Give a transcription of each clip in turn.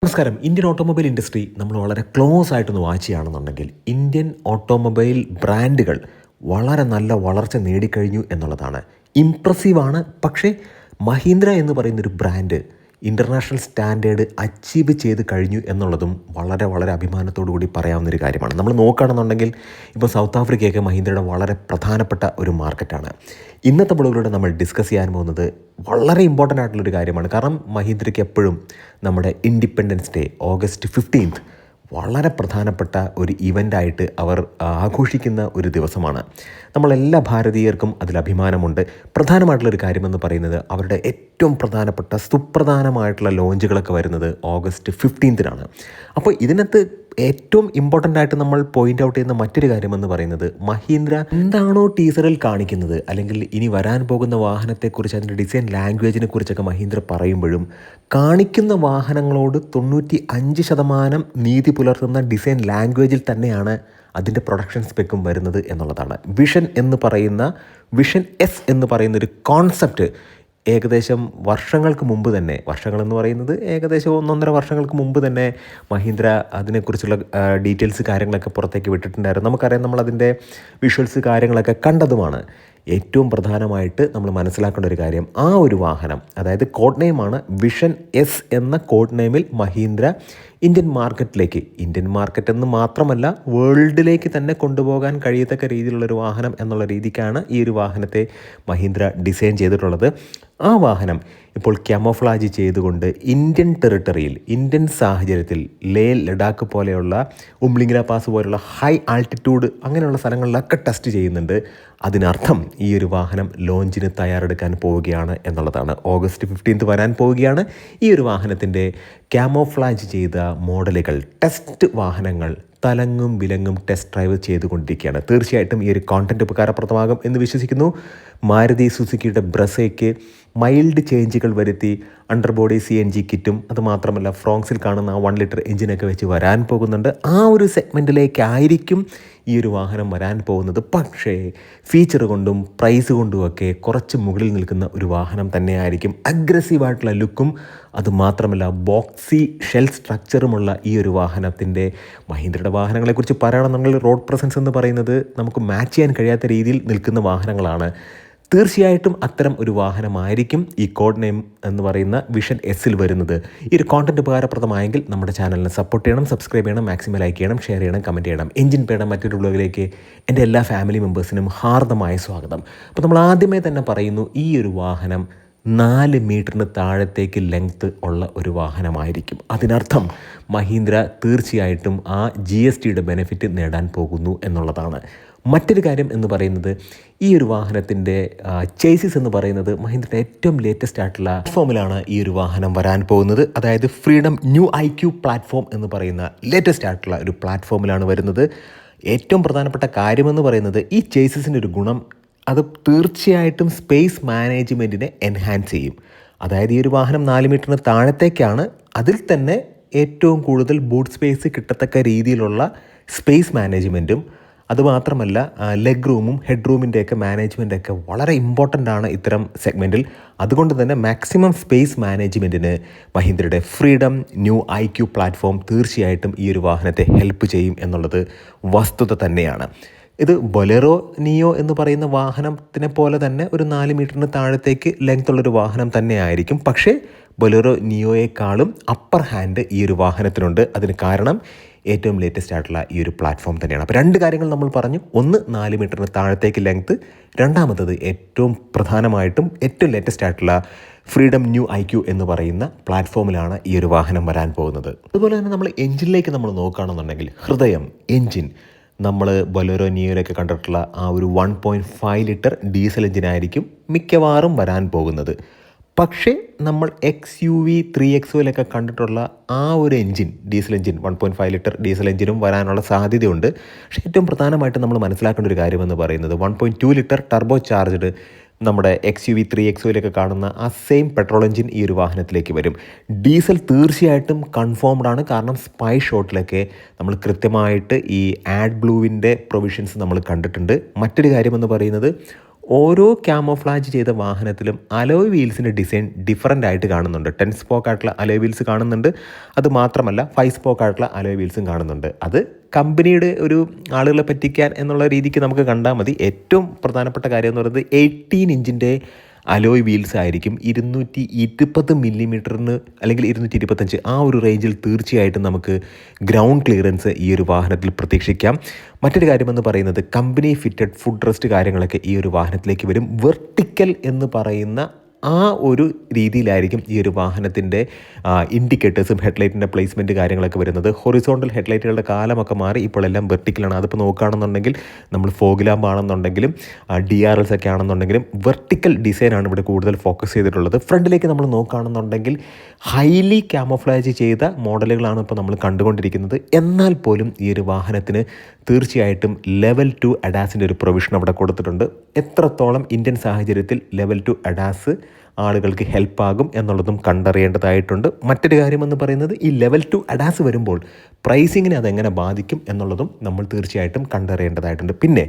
നമസ്കാരം. Indian automobile industry നമ്മൾ വളരെ ക്ലോസ് ആയിട്ടൊന്ന് വാച്ച് ചെയ്യുകയാണെന്നുണ്ടെങ്കിൽ ഇന്ത്യൻ ഓട്ടോമൊബൈൽ ബ്രാൻഡുകൾ വളരെ നല്ല വളർച്ച നേടിക്കഴിഞ്ഞു എന്നുള്ളതാണ്. ഇംപ്രസീവാണ്. പക്ഷേ മഹീന്ദ്ര എന്ന് പറയുന്നൊരു ബ്രാൻഡ് ഇൻ്റർനാഷണൽ സ്റ്റാൻഡേർഡ് അച്ചീവ് ചെയ്ത് കഴിഞ്ഞു എന്നുള്ളതും വളരെ വളരെ അഭിമാനത്തോടു കൂടി പറയാവുന്നൊരു കാര്യമാണ്. നമ്മൾ നോക്കുകയാണെന്നുണ്ടെങ്കിൽ ഇപ്പോൾ സൗത്ത് ആഫ്രിക്കയൊക്കെ മഹീന്ദ്രയുടെ വളരെ പ്രധാനപ്പെട്ട ഒരു മാർക്കറ്റാണ്. ഇന്നത്തെ ബ്ലോഗിലൂടെ നമ്മൾ ഡിസ്കസ് ചെയ്യാൻ പോകുന്നത് വളരെ ഇമ്പോർട്ടൻ്റ് ആയിട്ടുള്ളൊരു കാര്യമാണ്. കാരണം മഹീന്ദ്രയ്ക്ക് എപ്പോഴും നമ്മുടെ ഇൻഡിപെൻഡൻസ് ഡേ ഓഗസ്റ്റ് 15 വളരെ പ്രധാനപ്പെട്ട ഒരു ഇവൻ്റായിട്ട് അവർ ആഘോഷിക്കുന്ന ഒരു ദിവസമാണ്. നമ്മളെല്ലാ ഭാരതീയർക്കും അതിൽ അഭിമാനമുണ്ട്. പ്രധാനമായിട്ടുള്ളൊരു കാര്യമെന്ന് പറയുന്നത് അവരുടെ ഏറ്റവും പ്രധാനപ്പെട്ട സുപ്രധാനമായിട്ടുള്ള ലോഞ്ചുകളൊക്കെ വരുന്നത് ഓഗസ്റ്റ് 15 അപ്പോൾ ഇതിനകത്ത് ഏറ്റവും ഇമ്പോർട്ടൻ്റ് ആയിട്ട് നമ്മൾ പോയിൻ്റ് ഔട്ട് ചെയ്യുന്ന മറ്റൊരു കാര്യമെന്ന് പറയുന്നത് മഹീന്ദ്ര എന്താണോ ടീസറിൽ കാണിക്കുന്നത്, അല്ലെങ്കിൽ ഇനി വരാൻ പോകുന്ന വാഹനത്തെക്കുറിച്ച് അതിൻ്റെ ഡിസൈൻ ലാംഗ്വേജിനെ കുറിച്ചൊക്കെ മഹീന്ദ്ര പറയുമ്പോഴും കാണിക്കുന്ന വാഹനങ്ങളോട് 95% നീതി പുലർത്തുന്ന ഡിസൈൻ ലാംഗ്വേജിൽ തന്നെയാണ് അതിൻ്റെ പ്രൊഡക്ഷൻ സ്പെക്കും വരുന്നത് എന്നുള്ളതാണ്. വിഷൻ എസ് എന്ന് പറയുന്ന ഒരു കോൺസെപ്റ്റ് ഏകദേശം വർഷങ്ങൾക്ക് മുമ്പ് തന്നെ, വർഷങ്ങളെന്ന് പറയുന്നത് ഏകദേശം 1.5 വർഷങ്ങൾക്ക് മുമ്പ് തന്നെ മഹീന്ദ്ര അതിനെക്കുറിച്ചുള്ള ഡീറ്റെയിൽസ് കാര്യങ്ങളൊക്കെ പുറത്തേക്ക് വിട്ടിട്ടുണ്ടായിരുന്നു. നമുക്കറിയാം, നമ്മളതിൻ്റെ വിഷ്വൽസ് കാര്യങ്ങളൊക്കെ കണ്ടതുമാണ്. ഏറ്റവും പ്രധാനമായിട്ട് നമ്മൾ മനസ്സിലാക്കേണ്ട ഒരു കാര്യം, ആ ഒരു വാഹനം, അതായത് കോഡ് നെയിമാണ് വിഷൻ എസ് എന്ന കോഡ് നെയിമിൽ മഹീന്ദ്ര ഇന്ത്യൻ മാർക്കറ്റ് എന്ന് മാത്രമല്ല വേൾഡിലേക്ക് തന്നെ കൊണ്ടുപോകാൻ കഴിയത്തക്ക രീതിയിലുള്ളൊരു വാഹനം എന്നുള്ള രീതിക്കാണ് ഈ ഒരു വാഹനത്തെ മഹീന്ദ്ര ഡിസൈൻ ചെയ്തിട്ടുള്ളത്. ആ വാഹനം ഇപ്പോൾ ക്യാമോഫ്ലാജ് ചെയ്തുകൊണ്ട് ഇന്ത്യൻ ടെറിട്ടറിയിൽ, ഇന്ത്യൻ സാഹചര്യത്തിൽ ലഡാക്ക് പോലെയുള്ള ഉംലിംഗ്ല പാസ് പോലെയുള്ള ഹൈ ആൾട്ടിറ്റ്യൂഡ് അങ്ങനെയുള്ള സ്ഥലങ്ങളിലൊക്കെ ടെസ്റ്റ് ചെയ്യുന്നുണ്ട്. അതിനർത്ഥം ഈ ഒരു വാഹനം ലോഞ്ചിന് തയ്യാറെടുക്കാൻ പോവുകയാണ് എന്നുള്ളതാണ്. ഓഗസ്റ്റ് 15 വരാൻ പോവുകയാണ്. ഈ ഒരു വാഹനത്തിൻ്റെ ക്യാമോഫ്ലാജ് ചെയ്ത മോഡലുകൾ, ടെസ്റ്റ് വാഹനങ്ങൾ തലങ്ങും വിലങ്ങും ടെസ്റ്റ് ഡ്രൈവ് ചെയ്തുകൊണ്ടിരിക്കുകയാണ്. തീർച്ചയായിട്ടും ഈ ഒരു കോണ്ടൻറ്റ് ഉപകാരപ്രദമാകും എന്ന് വിശ്വസിക്കുന്നു. മാരുതി സുസുക്കിയുടെ ബ്രസയ്ക്ക് മൈൽഡ് ചേഞ്ചുകൾ വരുത്തി അണ്ടർബോഡി CNG കിറ്റും അതുമാത്രമല്ല ഫ്രോങ്സിൽ കാണുന്ന 1 ലിറ്റർ എഞ്ചിനൊക്കെ വെച്ച് വരാൻ പോകുന്നുണ്ട്. ആ ഒരു സെഗ്മെൻറ്റിലേക്കായിരിക്കും ഈ ഒരു വാഹനം വരാൻ പോകുന്നത്. പക്ഷേ ഫീച്ചർ കൊണ്ടും പ്രൈസ് കൊണ്ടുമൊക്കെ കുറച്ച് മുകളിൽ നിൽക്കുന്ന ഒരു വാഹനം തന്നെയായിരിക്കും. അഗ്രസീവായിട്ടുള്ള ലുക്കും അതുമാത്രമല്ല ബോക്സി ഷെൽ സ്ട്രക്ചറുമുള്ള ഈ ഒരു വാഹനത്തിൻ്റെ, മഹീന്ദ്രയുടെ വാഹനങ്ങളെക്കുറിച്ച് പറയുകയാണെന്നുണ്ടെങ്കിൽ റോഡ് പ്രസൻസ് എന്ന് പറയുന്നത് നമുക്ക് മാച്ച് ചെയ്യാൻ കഴിയാത്ത രീതിയിൽ നിൽക്കുന്ന വാഹനങ്ങളാണ്. തീർച്ചയായിട്ടും അത്തരം ഒരു വാഹനമായിരിക്കും ഈ കോഡ് നെയിം എന്ന് പറയുന്ന വിഷൻ എസ്സിൽ വരുന്നത്. ഈ ഒരു കോണ്ടൻറ്റ് ഉപകാരപ്രദമായെങ്കിൽ നമ്മുടെ ചാനലിനെ സപ്പോർട്ട് ചെയ്യണം, സബ്സ്ക്രൈബ് ചെയ്യണം, മാക്സിമം ലൈക്ക് ചെയ്യണം, ഷെയർ ചെയ്യണം, കമൻറ്റ് ചെയ്യണം. എഞ്ചിൻ പേയുടെ മറ്റൊരു വ്ലോഗിലേക്ക് എൻ്റെ എല്ലാ ഫാമിലി മെമ്പേഴ്സിനും ഹാർദമായ സ്വാഗതം. അപ്പോൾ നമ്മൾ ആദ്യമേ തന്നെ പറയുന്നു, ഈ ഒരു വാഹനം 4 മീറ്ററിന് താഴത്തേക്ക് ലെങ്ത്ത് ഉള്ള ഒരു വാഹനമായിരിക്കും. അതിനർത്ഥം മഹീന്ദ്ര തീർച്ചയായിട്ടും ആ GSTയുടെ ബെനിഫിറ്റ് നേടാൻ പോകുന്നു എന്നുള്ളതാണ്. മറ്റൊരു കാര്യം എന്ന് പറയുന്നത്, ഈ ഒരു വാഹനത്തിൻ്റെ ചേസിസ് എന്ന് പറയുന്നത് മഹീന്ദ്രയുടെ ഏറ്റവും ലേറ്റസ്റ്റ് ആയിട്ടുള്ള പ്ലാറ്റ്ഫോമിലാണ് ഈ ഒരു വാഹനം വരാൻ പോകുന്നത്. അതായത് ഫ്രീഡം ന്യൂ IQ പ്ലാറ്റ്ഫോം എന്ന് പറയുന്ന ലേറ്റസ്റ്റ് ആയിട്ടുള്ള ഒരു പ്ലാറ്റ്ഫോമിലാണ് വരുന്നത്. ഏറ്റവും പ്രധാനപ്പെട്ട കാര്യമെന്ന് പറയുന്നത്, ഈ ചേസിസിൻ്റെ ഒരു ഗുണം, അത് തീർച്ചയായിട്ടും സ്പേസ് മാനേജ്മെൻറ്റിനെ എൻഹാൻസ് ചെയ്യും. അതായത് ഈ ഒരു വാഹനം 4 മീറ്ററിന് താഴത്തേക്കാണ്. അതിൽ തന്നെ ഏറ്റവും കൂടുതൽ ബൂട്ട് സ്പേസ് കിട്ടത്തക്ക രീതിയിലുള്ള സ്പേസ് മാനേജ്മെൻറ്റും അതുമാത്രമല്ല ലെഗ് റൂമും ഹെഡ് റൂമിൻ്റെയൊക്കെ മാനേജ്മെൻറ്റൊക്കെ വളരെ ഇമ്പോർട്ടൻ്റ് ആണ് ഇത്തരം സെഗ്മെൻറ്റിൽ. അതുകൊണ്ട് തന്നെ മാക്സിമം സ്പേസ് മാനേജ്മെൻറ്റിന് മഹീന്ദ്രയുടെ ഫ്രീഡം ന്യൂ IQ പ്ലാറ്റ്ഫോം തീർച്ചയായിട്ടും ഈ ഒരു വാഹനത്തെ ഹെൽപ്പ് ചെയ്യും എന്നുള്ളത് വസ്തുത തന്നെയാണ്. ഇത് ബൊലെറോ നിയോ എന്ന് പറയുന്ന വാഹനത്തിനെ പോലെ തന്നെ ഒരു 4 മീറ്ററിന് താഴത്തേക്ക് ലെങ്ത് ഉള്ളൊരു വാഹനം തന്നെയായിരിക്കും. പക്ഷേ ബൊലെറോ നിയോയേക്കാളും അപ്പർ ഹാൻഡ് ഈ ഒരു വാഹനത്തിനുണ്ട്. അതിന് കാരണം ഏറ്റവും ലേറ്റസ്റ്റ് ആയിട്ടുള്ള ഈ ഒരു പ്ലാറ്റ്ഫോം തന്നെയാണ്. അപ്പോൾ 2 കാര്യങ്ങൾ നമ്മൾ പറഞ്ഞു. ഒന്ന്, 4 മീറ്ററിന് താഴത്തേക്ക് ലെങ്ത്ത്. രണ്ടാമത്തത്, ഏറ്റവും പ്രധാനമായിട്ടും ഏറ്റവും ലേറ്റസ്റ്റ് ആയിട്ടുള്ള ഫ്രീഡം ന്യൂ IQ എന്ന് പറയുന്ന പ്ലാറ്റ്ഫോമിലാണ് ഈ ഒരു വാഹനം വരാൻ പോകുന്നത്. അതുപോലെ തന്നെ നമ്മൾ എഞ്ചിനിലേക്ക് നമ്മൾ നോക്കുകയാണെന്നുണ്ടെങ്കിൽ, ഹൃദയം എഞ്ചിൻ നമ്മൾ ബൊലെറോ നിയോയിലൊക്കെ കണ്ടിട്ടുള്ള ആ ഒരു 1.5 ലിറ്റർ ഡീസൽ എഞ്ചിനായിരിക്കും മിക്കവാറും വരാൻ പോകുന്നത്. പക്ഷേ നമ്മൾ XUV 3XOയിലൊക്കെ കണ്ടിട്ടുള്ള ആ ഒരു engine, diesel engine 1.5 litre diesel എഞ്ചിനും വരാനുള്ള സാധ്യതയുണ്ട്. പക്ഷേ ഏറ്റവും പ്രധാനമായിട്ട് നമ്മൾ മനസ്സിലാക്കേണ്ട ഒരു കാര്യമെന്ന് പറയുന്നത്, 1.2 ലിറ്റർ ടർബോ ചാർജ്ഡ് നമ്മുടെ XUV 3XOയിലൊക്കെ കാണുന്ന ആ സെയിം പെട്രോൾ എഞ്ചിൻ ഈ ഒരു വാഹനത്തിലേക്ക് വരും. ഡീസൽ തീർച്ചയായിട്ടും കൺഫേംഡ് ആണ്. കാരണം സ്പൈ ഷോട്ടിലൊക്കെ നമ്മൾ കൃത്യമായിട്ട് ഈ ആഡ് ബ്ലൂവിൻ്റെ പ്രൊവിഷൻസ് നമ്മൾ കണ്ടിട്ടുണ്ട്. മറ്റൊരു കാര്യമെന്ന് പറയുന്നത്, ഓരോ ക്യാമോഫ്ലാജ് ചെയ്ത വാഹനത്തിലും അലോയ് വീൽസിൻ്റെ ഡിസൈൻ ഡിഫറൻ്റ് ആയിട്ട് കാണുന്നുണ്ട്. 10 സ്പോക്ക് ആയിട്ടുള്ള അലോയ് വീൽസ് കാണുന്നുണ്ട്. അത് മാത്രമല്ല 5 സ്പോക്ക് ആയിട്ടുള്ള അലോയ് വീൽസും കാണുന്നുണ്ട്. അത് കമ്പനിയുടെ ഒരു ആളുകളെ പറ്റിക്കാൻ എന്നുള്ള രീതിക്ക് നമുക്ക് കണ്ടാൽ മതി. ഏറ്റവും പ്രധാനപ്പെട്ട കാര്യം എന്ന് പറയുന്നത് 18 ഇഞ്ചിൻ്റെ അലോയ് വീൽസ് ആയിരിക്കും. 220 മില്ലിമീറ്ററിന് അല്ലെങ്കിൽ 225 ആ ഒരു റേഞ്ചിൽ തീർച്ചയായിട്ടും നമുക്ക് ഗ്രൗണ്ട് ക്ലിയറൻസ് ഈ ഒരു വാഹനത്തിൽ പ്രതീക്ഷിക്കാം. മറ്റൊരു കാര്യമെന്ന് പറയുന്നത് കമ്പനി ഫിറ്റഡ് ഫുഡ് റെസ്റ്റ് കാര്യങ്ങളൊക്കെ ഈ ഒരു വാഹനത്തിലേക്ക് വരും. വെർട്ടിക്കൽ എന്ന് പറയുന്ന ആ ഒരു രീതിയിലായിരിക്കും ഈ ഒരു വാഹനത്തിൻ്റെ ഇൻഡിക്കേറ്റേഴ്സും ഹെഡ്ലൈറ്റിൻ്റെ പ്ലേസ്മെൻറ്റ് കാര്യങ്ങളൊക്കെ വരുന്നത്. ഹൊറിസോണ്ടൽ ഹെഡ്ലൈറ്റുകളുടെ കാലമൊക്കെ മാറി ഇപ്പോൾ എല്ലാം വെർട്ടിക്കലാണ്. അതിപ്പോൾ നോക്കുകയാണെന്നുണ്ടെങ്കിൽ നമ്മൾ ഫോഗ് ലാമ്പ് ആണെന്നുണ്ടെങ്കിലും DRLs ഒക്കെ ആണെന്നുണ്ടെങ്കിലും വെർട്ടിക്കൽ ഡിസൈനാണ് ഇവിടെ കൂടുതൽ ഫോക്കസ് ചെയ്തിട്ടുള്ളത്. ഫ്രണ്ടിലേക്ക് നമ്മൾ നോക്കുകയാണെന്നുണ്ടെങ്കിൽ ഹൈലി ക്യാമോഫ്ലാജ് ചെയ്ത മോഡലുകളാണ് ഇപ്പോൾ നമ്മൾ കണ്ടുകൊണ്ടിരിക്കുന്നത്. എന്നാൽ പോലും ഈ ഒരു വാഹനത്തിന് തീർച്ചയായിട്ടും ലെവൽ 2 അഡാസിൻ്റെ ഒരു പ്രൊവിഷൻ അവിടെ കൊടുത്തിട്ടുണ്ട്. എത്രത്തോളം ഇന്ത്യൻ സാഹചര്യത്തിൽ ലെവൽ 2 അഡാസ് ആളുകൾക്ക് ഹെൽപ്പാകും എന്നുള്ളതും കണ്ടറിയേണ്ടതായിട്ടുണ്ട്. മറ്റൊരു കാര്യമെന്ന് പറയുന്നത് ഈ ലെവൽ 2 അഡാസ് വരുമ്പോൾ പ്രൈസിങ്ങിനെ അതെങ്ങനെ ബാധിക്കും എന്നുള്ളതും നമ്മൾ തീർച്ചയായിട്ടും കണ്ടറിയേണ്ടതായിട്ടുണ്ട്. പിന്നെ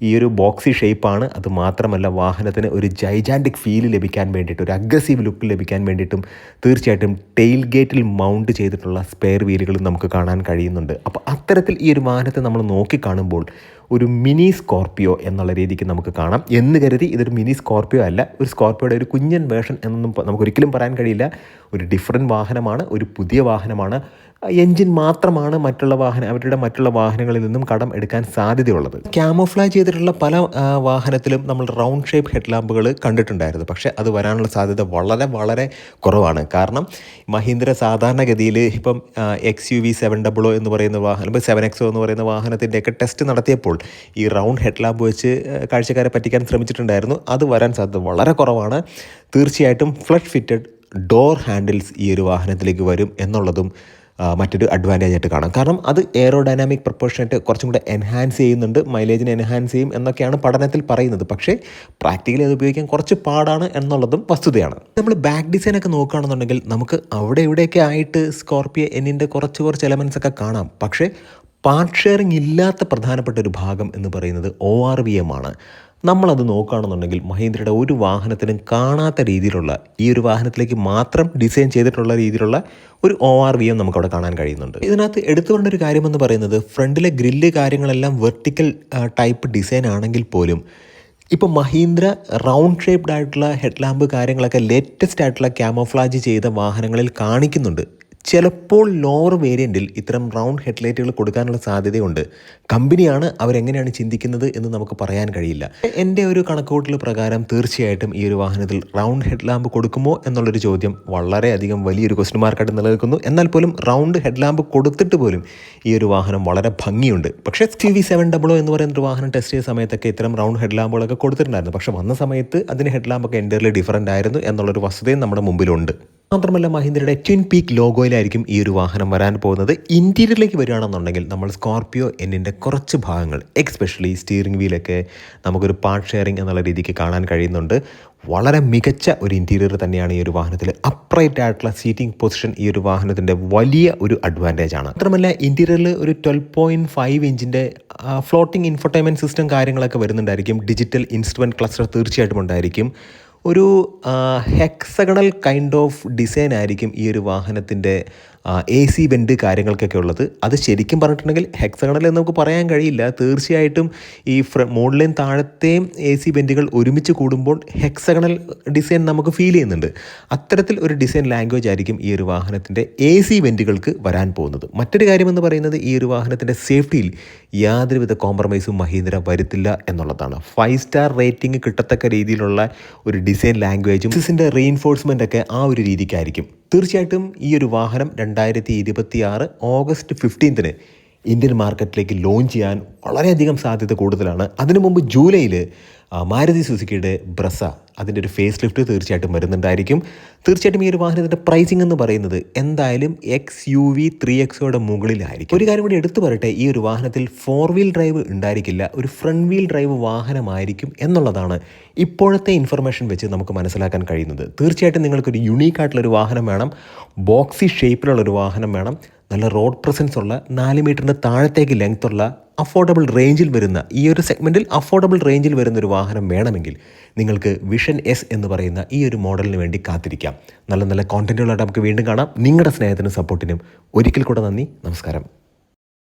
ഈ ഒരു ബോക്സി ഷേപ്പാണ്. അത് മാത്രമല്ല വാഹനത്തിന് ഒരു ജൈജാൻറ്റിക് ഫീൽ ലഭിക്കാൻ വേണ്ടിയിട്ട്, ഒരു അഗ്രസീവ് ലുക്ക് ലഭിക്കാൻ വേണ്ടിയിട്ടും തീർച്ചയായിട്ടും ടെയിൽ ഗേറ്റിൽ മൗണ്ട് ചെയ്തിട്ടുള്ള സ്പെയർ വീലുകൾ നമുക്ക് കാണാൻ കഴിയുന്നുണ്ട്. അപ്പോൾ അത്തരത്തിൽ ഈ ഒരു വാഹനത്തെ നമ്മൾ നോക്കിക്കാണുമ്പോൾ ഒരു മിനി സ്കോർപ്പിയോ എന്നുള്ള രീതിക്ക് നമുക്ക് കാണാം. എന്ന് കരുതി ഇതൊരു മിനി സ്കോർപ്പിയോ അല്ല, ഒരു സ്കോർപ്പിയോയുടെ ഒരു കുഞ്ഞൻ വേർഷൻ എന്നൊന്നും നമുക്കൊരിക്കലും പറയാൻ കഴിയില്ല. ഒരു ഡിഫറൻറ്റ് വാഹനമാണ്, ഒരു പുതിയ വാഹനമാണ്. എൻജിൻ മാത്രമാണ് അവരുടെ മറ്റുള്ള വാഹനങ്ങളിൽ നിന്നും കടം എടുക്കാൻ സാധ്യതയുള്ളത്. ക്യാമോഫ്ലാജ് ചെയ്തിട്ടുള്ള പല വാഹനത്തിലും നമ്മൾ റൗണ്ട് ഷേപ്പ് ഹെഡ് ലാമ്പുകൾ കണ്ടിട്ടുണ്ടായിരുന്നു. പക്ഷേ അത് വരാനുള്ള സാധ്യത വളരെ വളരെ കുറവാണ്. കാരണം മഹീന്ദ്ര സാധാരണഗതിയിൽ ഇപ്പം XUV 700 എന്ന് പറയുന്ന വാഹനം, ഇപ്പോൾ 7XO എന്ന് പറയുന്ന വാഹനത്തിൻ്റെയൊക്കെ ടെസ്റ്റ് നടത്തിയപ്പോൾ ഈ റൗണ്ട് ഹെഡ് ലാമ്പ് വെച്ച് കാഴ്ചക്കാരെ പറ്റിക്കാൻ ശ്രമിച്ചിട്ടുണ്ടായിരുന്നു. അത് വരാൻ സാധ്യത വളരെ കുറവാണ്. തീർച്ചയായിട്ടും ഫ്ലഡ് ഫിറ്റഡ് ഡോർ ഹാൻഡിൽസ് ഈ ഒരു വാഹനത്തിലേക്ക് വരും എന്നുള്ളതും മറ്റൊരു അഡ്വാൻറ്റേജ് ആയിട്ട് കാണാം. കാരണം അത് എയറോഡൈനാമിക് പ്രൊപ്പോർഷനായിട്ട് കുറച്ചും കൂടെ എൻഹാൻസ് ചെയ്യുന്നുണ്ട്, മൈലേജിനെ എൻഹാൻസ് ചെയ്യും എന്നൊക്കെയാണ് പഠനത്തിൽ പറയുന്നത്. പക്ഷേ പ്രാക്ടിക്കലി അത് ഉപയോഗിക്കാൻ കുറച്ച് പാടാണ് എന്നുള്ളതും വസ്തുതയാണ്. നമ്മൾ ബാക്ക് ഡിസൈനൊക്കെ നോക്കുകയാണെന്നുണ്ടെങ്കിൽ നമുക്ക് അവിടെ ഇവിടെയൊക്കെ ആയിട്ട് സ്കോർപ്പിയോ എന്നിൻ്റെ കുറച്ച് എലമെൻറ്റ്സ് ഒക്കെ കാണാം. പക്ഷേ പാർട്ട് ഷെയറിംഗ് ഇല്ലാത്ത പ്രധാനപ്പെട്ട ഒരു ഭാഗം എന്ന് പറയുന്നത് ORVM ആണ്. നമ്മളത് നോക്കുകയാണെന്നുണ്ടെങ്കിൽ മഹീന്ദ്രയുടെ ഒരു വാഹനത്തിനും കാണാത്ത രീതിയിലുള്ള, ഈ ഒരു വാഹനത്തിലേക്ക് മാത്രം ഡിസൈൻ ചെയ്തിട്ടുള്ള രീതിയിലുള്ള ഒരു ORVM നമുക്കവിടെ കാണാൻ കഴിയുന്നുണ്ട്. ഇതിനകത്ത് എടുത്തുകൊണ്ട ഒരു കാര്യമെന്ന് പറയുന്നത് ഫ്രണ്ടിലെ ഗ്രില്ല് കാര്യങ്ങളെല്ലാം വെർട്ടിക്കൽ ടൈപ്പ് ഡിസൈൻ ആണെങ്കിൽ പോലും ഇപ്പോൾ മഹീന്ദ്ര റൗണ്ട് ഷേപ്ഡ് ആയിട്ടുള്ള ഹെഡ് ലാമ്പ് കാര്യങ്ങളൊക്കെ ലേറ്റസ്റ്റ് ആയിട്ടുള്ള ക്യാമോഫ്ലാജ് ചെയ്ത വാഹനങ്ങളിൽ കാണിക്കുന്നുണ്ട്. ചിലപ്പോൾ ലോവർ വേരിയൻറ്റിൽ ഇത്തരം റൗണ്ട് ഹെഡ്ലൈറ്റുകൾ കൊടുക്കാനുള്ള സാധ്യതയുണ്ട്. കമ്പനിയാണ് അവരെങ്ങനെയാണ് ചിന്തിക്കുന്നത് എന്ന് നമുക്ക് പറയാൻ കഴിയില്ല. എൻ്റെ ഒരു കണക്കുകൂട്ടൽ പ്രകാരം തീർച്ചയായിട്ടും ഈ ഒരു വാഹനത്തിൽ റൗണ്ട് ഹെഡ് ലാമ്പ് കൊടുക്കുമോ എന്നുള്ളൊരു ചോദ്യം വളരെയധികം വലിയൊരു ക്വസ്റ്റ്യൻ മാർക്കായിട്ട് നിലനിൽക്കുന്നു. എന്നാൽ പോലും റൗണ്ട് ഹെഡ് ലാമ്പ് കൊടുത്തിട്ട് പോലും ഈ ഒരു വാഹനം വളരെ ഭംഗിയുണ്ട്. പക്ഷേ XUV 700 എന്ന് പറയുന്നൊരു വാഹനം ടെസ്റ്റ് ചെയ്ത സമയത്തൊക്കെ ഇത്തരം റൗണ്ട് ഹെഡ് ലാമ്പുകളൊക്കെ കൊടുത്തിട്ടുണ്ടായിരുന്നു. പക്ഷേ വന്ന സമയത്ത് അതിന് ഹെഡ് ലാമ്പൊക്കെ എൻ്റയർലി ഡിഫറൻ്റ് ആയിരുന്നു എന്നുള്ളൊരു വസ്തുതയും നമ്മുടെ മുമ്പിലുണ്ട്. മാത്രമല്ല മഹീന്ദ്രയുടെ ട്വിൻ പീക്ക് ലോഗോയിലായിരിക്കും ഈ ഒരു വാഹനം വരാൻ പോകുന്നത്. ഇൻറ്റീരിയറിലേക്ക് വരികയാണെന്നുണ്ടെങ്കിൽ നമ്മൾ സ്കോർപ്പിയോ എന്നിൻ്റെ കുറച്ച് ഭാഗങ്ങൾ, എക്സ്പെഷ്യലി സ്റ്റിയറിംഗ് വീലൊക്കെ നമുക്കൊരു പാർട്ട് ഷെയറിംഗ് എന്നുള്ള രീതിക്ക് കാണാൻ കഴിയുന്നുണ്ട്. വളരെ മികച്ച ഒരു ഇൻറ്റീരിയർ തന്നെയാണ് ഈ ഒരു വാഹനത്തിൽ. അപ്രൈറ്റ് ആയിട്ടുള്ള സീറ്റിംഗ് പൊസിഷൻ ഈ ഒരു വാഹനത്തിൻ്റെ വലിയ ഒരു അഡ്വാൻറ്റേജ് ആണ്. മാത്രമല്ല ഇൻറ്റീരിയറിൽ ഒരു 12.5 ഇഞ്ചിൻ്റെ ഫ്ലോട്ടിംഗ് ഇൻഫോർടൈൻമെൻറ്റ് സിസ്റ്റം കാര്യങ്ങളൊക്കെ വരുന്നുണ്ടായിരിക്കും. ഡിജിറ്റൽ ഇൻസ്ട്രുമെൻറ്റ് ക്ലസ്റ്റർ തീർച്ചയായിട്ടും ഉണ്ടായിരിക്കും. ഒരു ഹെക്സഗണൽ കൈൻഡ് ഓഫ് ഡിസൈൻ ആയിരിക്കും ഈ ഒരു വാഹനത്തിൻ്റെ AC വെൻ്റ് കാര്യങ്ങൾക്കൊക്കെ ഉള്ളത്. അത് ശരിക്കും പറഞ്ഞിട്ടുണ്ടെങ്കിൽ ഹെക്സഗണൽ എന്ന് നമുക്ക് പറയാൻ കഴിയില്ല. തീർച്ചയായിട്ടും ഈ മോഡലിൻ താഴത്തെയും AC വെൻ്റുകൾ ഒരുമിച്ച് കൂടുമ്പോൾ ഹെക്സഗണൽ ഡിസൈൻ നമുക്ക് ഫീൽ ചെയ്യുന്നുണ്ട്. അത്തരത്തിൽ ഒരു ഡിസൈൻ ലാംഗ്വേജ് ആയിരിക്കും ഈ ഒരു വാഹനത്തിൻ്റെ AC വെൻ്റുകൾക്ക് വരാൻ പോകുന്നത്. മറ്റൊരു കാര്യമെന്ന് പറയുന്നത് ഈ ഒരു വാഹനത്തിൻ്റെ സേഫ്റ്റിയിൽ യാതൊരുവിധ കോംപ്രമൈസും മഹീന്ദ്ര വരുത്തില്ല എന്നുള്ളതാണ്. 5 സ്റ്റാർ റേറ്റിംഗ് കിട്ടത്തക്ക രീതിയിലുള്ള ഒരു ഡിസൈൻ ലാംഗ്വേജും ഇതിൻ്റെ റീഇൻഫോഴ്സ്മെൻ്റ് ഒക്കെ ആ ഒരു രീതിക്കായിരിക്കും. തീർച്ചയായിട്ടും ഈ ഒരു വാഹനം 2026 ഓഗസ്റ്റ് 15 ഇന്ത്യൻ മാർക്കറ്റിലേക്ക് ലോഞ്ച് ചെയ്യാൻ വളരെയധികം സാധ്യത കൂടുതലാണ്. അതിനു മുമ്പ് ജൂലൈയിൽ മാരുതി സുസുക്കിയുടെ ബ്രസ അതിൻ്റെ ഒരു ഫേസ് ലിഫ്റ്റ് തീർച്ചയായിട്ടും വരുന്നുണ്ടായിരിക്കും. തീർച്ചയായിട്ടും ഈ ഒരു വാഹനത്തിൻ്റെ പ്രൈസിംഗ് എന്ന് പറയുന്നത് എന്തായാലും XUV 3XOയുടെ മുകളിലായിരിക്കും. ഒരു കാര്യം കൂടി എടുത്തു പറയട്ടെ, ഈ ഒരു വാഹനത്തിൽ 4 വീൽ ഡ്രൈവ് ഉണ്ടായിരിക്കില്ല, ഒരു ഫ്രണ്ട് വീൽ ഡ്രൈവ് വാഹനമായിരിക്കും എന്നുള്ളതാണ് ഇപ്പോഴത്തെ ഇൻഫർമേഷൻ വെച്ച് നമുക്ക് മനസ്സിലാക്കാൻ കഴിയുന്നത്. തീർച്ചയായിട്ടും നിങ്ങൾക്കൊരു യുണീക്കായിട്ടുള്ളൊരു വാഹനം വേണം, ബോക്സി ഷേപ്പിലുള്ളൊരു വാഹനം വേണം, നല്ല റോഡ് പ്രസൻസ് ഉള്ള 4 മീറ്ററിൻ്റെ താഴത്തേക്ക് ലെങ്ത്തുള്ള അഫോർഡബിൾ റേഞ്ചിൽ വരുന്ന ഈ ഒരു സെഗ്മെൻറ്റിൽ അഫോർഡബിൾ റേഞ്ചിൽ വരുന്ന ഒരു വാഹനം വേണമെങ്കിൽ നിങ്ങൾക്ക് വിഷൻ എസ് എന്ന് പറയുന്ന ഈ ഒരു മോഡലിന് വേണ്ടി കാത്തിരിക്കാം. നല്ല നല്ല കോണ്ടൻറ്റുകളായിട്ട് നമുക്ക് വീണ്ടും കാണാം. നിങ്ങളുടെ സ്നേഹത്തിനും സപ്പോർട്ടിനും ഒരിക്കൽ കൂടെ നന്ദി. നമസ്കാരം.